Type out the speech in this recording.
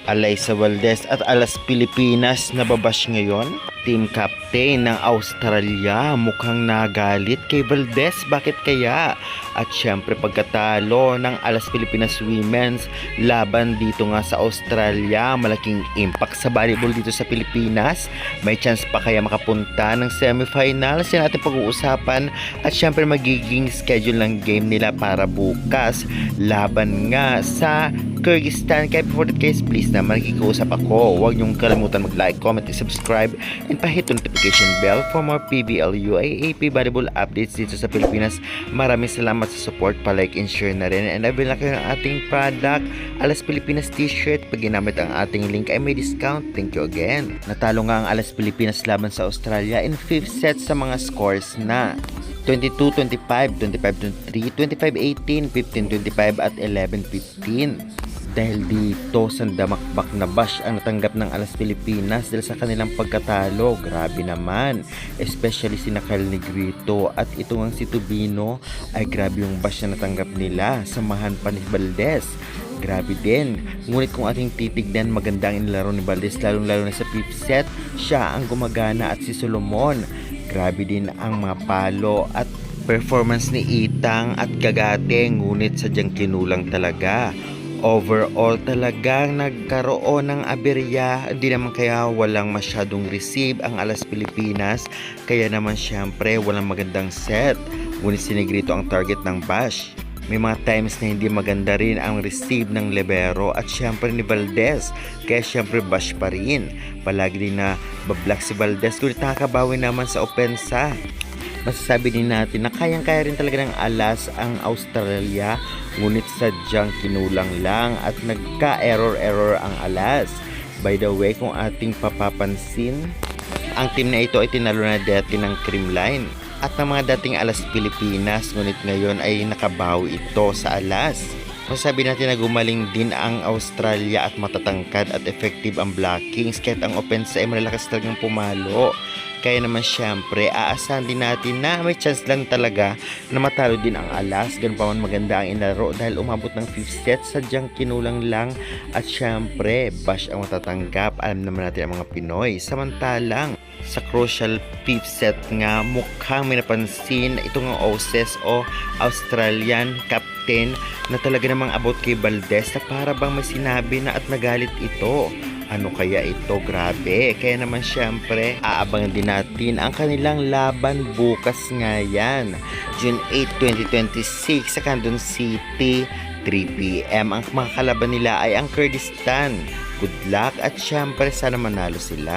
Alyssa Valdez at Alas Pilipinas nababash ngayon. Team captain ng Australia mukhang nagalit kay Valdez. Bakit kaya? At syempre pagkatalo ng Alas Pilipinas Women's laban dito nga sa Australia, malaking impact sa volleyball dito sa Pilipinas. May chance pa kaya makapunta ng semifinals? Yan natin pag-uusapan. At syempre magiging schedule ng game nila para bukas. Laban nga sa Kyrgyzstan. Kaya before that guys, please na makikiusap ako. Huwag niyong kalimutan mag-like, comment, and subscribe, and pa-hit notification bell for more PBL UAAP volleyball updates dito sa Pilipinas. Maraming salamat sa support, pa-like and share na rin. And avail na kayo ng ating product, Alas Pilipinas t-shirt. Pag ginamit ang ating link ay may discount. Thank you again. Natalo nga ang Alas Pilipinas laban sa Australia in 5th set sa mga scores na 22-25, 25-23, 25-18, 15-25 at 11-15. Dahil dito sa damakbak na bash ang natanggap ng Alas Pilipinas dahil sa kanilang pagkatalo. Grabe naman, especially si Kyle Negrito at ito ang si Tubino, ay grabe yung bash na natanggap nila. Samahan pa ni Valdez, grabe din. Ngunit kung ating titignan, maganda ang inilaro ni Valdez, lalong-lalo na sa 5th set. Siya ang gumagana at si Solomon, grabe din ang mga palo at performance ni Itang at Gagate, ngunit sadyang kinulang talaga. Overall talagang nagkaroon ng aberya, hindi naman kaya walang masyadong receive ang Alas Pilipinas, kaya naman syempre walang magandang set. Ngunit si Negrito ang target ng bash. May mga times na hindi maganda rin ang receive ng libero at syempre ni Valdez, kaya syempre bash pa rin. Palagi din na bablock si Valdez, ngunit nakakabawi naman sa opensa. Masasabi din natin na kayang-kaya rin talaga ng Alas ang Australia, ngunit sadyang kinulang lang at nagka-error ang Alas. By the way, kung ating papapansin, ang team na ito ay tinalo na dati ng Creamline at ng mga dating Alas Pilipinas, ngunit ngayon ay nakabawi ito sa Alas. Masasabi natin na gumaling din ang Australia at matatangkad at effective ang blockings, kahit ang offense ay malalakas talagang pumalo. Kaya naman syempre, aasahan din natin na may chance lang talaga na matalo din ang Alas. Ganun pa man maganda ang inalaro dahil umabot ng 5th set, sadyang kinulang lang. At syempre, bash ang matatanggap. Alam naman natin ang mga Pinoy. Samantalang, sa crucial 5th set nga, mukhang may napansin itong Oses o Australian captain na talaga namang abot kay Valdez na para bang may sinabi na at nagalit ito. Ano kaya ito? Grabe. Kaya naman syempre, aabangan din natin ang kanilang laban bukas nga yan. June 8, 2026 sa Canton City, 3 PM. Ang mga kalaban nila ay ang Kyrgyzstan. Good luck at syempre sana manalo sila.